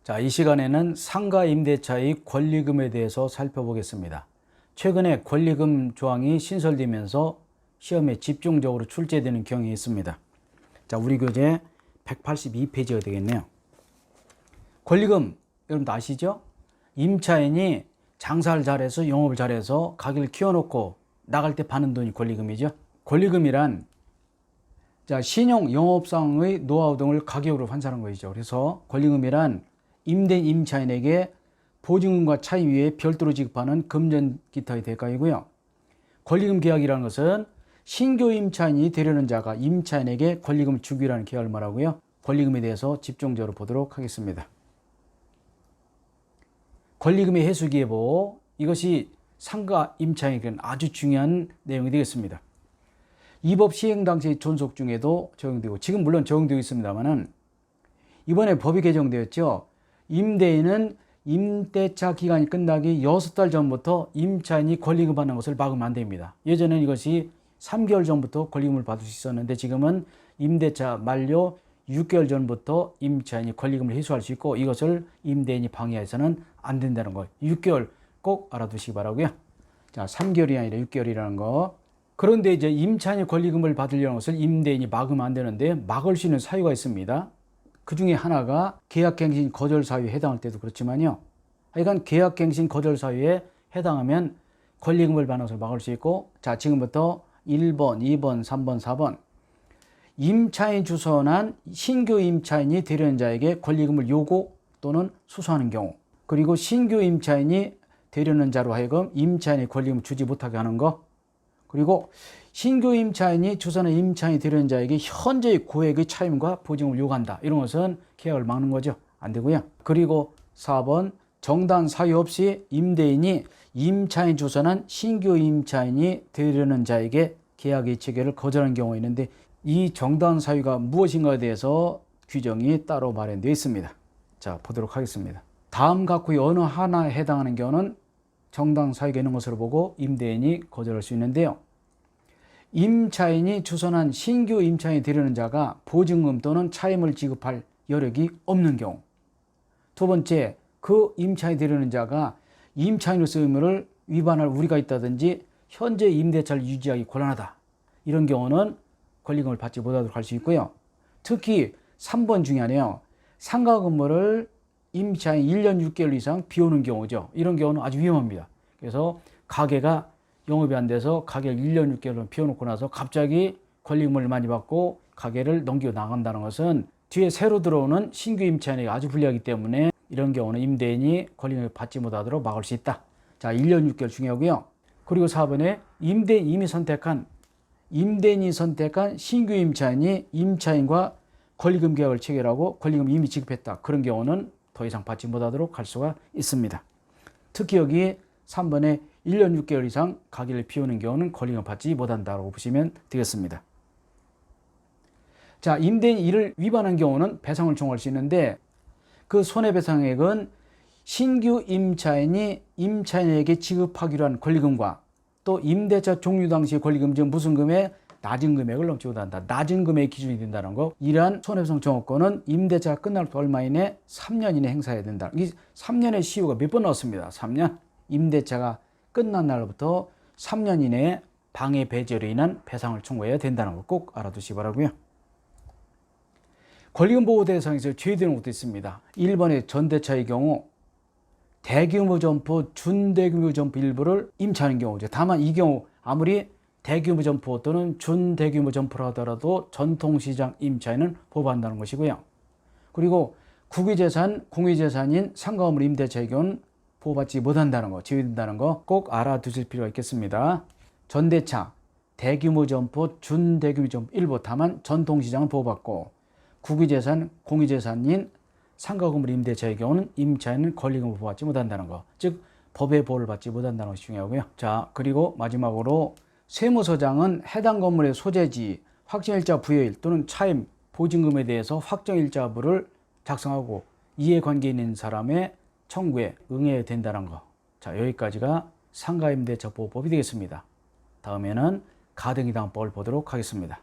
자, 이 시간에는 상가 임대차의 권리금에 대해서 살펴보겠습니다. 최근에 권리금 조항이 신설되면서 시험에 집중적으로 출제되는 경향이 있습니다. 자, 우리 교재 182페이지가 되겠네요. 권리금, 여러분도 아시죠? 임차인이 장사를 잘해서 영업을 잘해서 가게를 키워놓고 나갈 때 받는 돈이 권리금이죠. 권리금이란 신용, 영업상의 노하우 등을 가격으로 환산한 것이죠. 그래서 권리금이란 임대인 임차인에게 보증금과 차임 위에 별도로 지급하는 금전 기타의 대가이고요. 권리금 계약이라는 것은 신규 임차인이 되려는 자가 임차인에게 권리금을 주기라는 계약을 말하고요. 권리금에 대해서 집중적으로 보도록 하겠습니다. 권리금의 해수기예보, 이것이 상가 임차인에게는 아주 중요한 내용이 되겠습니다. 이 법 시행 당시 존속 중에도 적용되고, 지금 물론 적용되고 있습니다만은 이번에 법이 개정되었죠. 임대인은 임대차 기간이 끝나기 6달 전부터 임차인이 권리금 받는 것을 막으면 안 됩니다. 예전에는 이것이 3개월 전부터 권리금을 받을 수 있었는데, 지금은 임대차 만료 6개월 전부터 임차인이 권리금을 회수할 수 있고, 이것을 임대인이 방해해서는 안 된다는 거. 6개월 꼭 알아두시기 바라고요. 자, 3개월이 아니라 6개월이라는 거. 그런데 이제 임차인이 권리금을 받으려는 것을 임대인이 막으면 안 되는데, 막을 수 있는 사유가 있습니다. 그 중에 하나가 계약갱신 거절 사유에 해당할 때도 그렇지만요. 하여간 계약갱신 거절 사유에 해당하면 권리금을 받는 것을 막을 수 있고, 자, 지금부터 1번, 2번, 3번, 4번. 임차인 주선한 신규 임차인이 되려는 자에게 권리금을 요구 또는 수수하는 경우, 그리고 신규 임차인이 되려는 자로 하여금 임차인의 권리금을 주지 못하게 하는 거, 그리고 신규 임차인이 주선한 임차인이 되려는 자에게 현재의 고액의 차임과 보증금을 요구한다. 이런 것은 계약을 막는 거죠. 안 되고요. 그리고 4번, 정당 사유 없이 임대인이 임차인 주선한 신규 임차인이 되려는 자에게 계약의 체결을 거절하는 경우가 있는데, 이 정당 사유가 무엇인가에 대해서 규정이 따로 마련되어 있습니다. 자, 보도록 하겠습니다. 다음 각후의 어느 하나에 해당하는 경우는 정당 사유가 있는 것으로 보고 임대인이 거절할 수 있는데요. 임차인이 주선한 신규 임차인이 되려는 자가 보증금 또는 차임을 지급할 여력이 없는 경우. 두 번째, 그 임차인이 되려는 자가 임차인으로서 의무를 위반할 우려가 있다든지 현재 임대차를 유지하기 곤란하다. 이런 경우는 권리금을 받지 못하도록 할 수 있고요. 특히 3번 중요하네요. 상가 건물을 임차인 1년 6개월 이상 비우는 경우죠. 이런 경우는 아주 위험합니다. 그래서 가게가 영업이 안 돼서 가게를 1년 6개월 비워놓고 나서 갑자기 권리금을 많이 받고 가게를 넘기고 나간다는 것은 뒤에 새로 들어오는 신규 임차인에게 아주 불리하기 때문에 이런 경우는 임대인이 권리금을 받지 못하도록 막을 수 있다. 자, 1년 6개월 중요하고요. 그리고 4번에 임대인이 선택한 신규 임차인이 임차인과 권리금 계약을 체결하고 권리금 이미 지급했다. 그런 경우는 더 이상 받지 못하도록 할 수가 있습니다. 특히 여기 3번에 1년 6개월 이상 가게를 비우는 경우는 권리금을 받지 못한다고 보시면 되겠습니다. 자, 임대인이 이를 위반한 경우는 배상을 청구할 수 있는데, 그 손해배상액은 신규 임차인이 임차인에게 지급하기로 한 권리금과 또 임대차 종료 당시의 권리금 중 무슨 금액, 낮은 금액을 넘지 못한다. 낮은 금액이 기준이 된다는 거. 이러한 손해배상 청구권은 임대차가 끝날 때 얼마 이내 3년 이내 행사해야 된다. 이 3년의 시효가 몇 번 나왔습니다. 3년. 임대차가 끝난 날부터 3년 이내에 방해 배제로 인한 배상을 청구해야 된다는 거 꼭 알아두시기 바라고요. 권리금 보호 대상에서 제외되는 것도 있습니다. 1번의 전대차의 경우 대규모 점포, 준대규모 점포 일부를 임차하는 경우죠. 다만 이 경우 아무리 대규모 점포 또는 준대규모 점포라 하더라도 전통시장 임차인은 보호한다는 것이고요. 그리고 국유재산, 공유재산인 상가 건물 임대차의 경우는 보호받지 못한다는 거, 제외된다는 거 꼭 알아두실 필요가 있겠습니다. 전대차, 대규모 점포, 준대규모 점포 일부, 다만 전통시장은 보호받고, 국유재산, 공유재산인 상가 건물 임대차의 경우는 임차인은 권리금을 보호받지 못한다는 거, 즉 법의 보호를 받지 못한다는 것이 중요하고요. 자, 그리고 마지막으로 세무서장은 해당 건물의 소재지, 확정일자 부여일 또는 차임, 보증금에 대해서 확정일자부를 작성하고 이해관계 있는 사람의 청구에 응해야 된다는 거. 자, 여기까지가 상가임대차 보호법이 되겠습니다. 다음에는 가등기당법을 보도록 하겠습니다.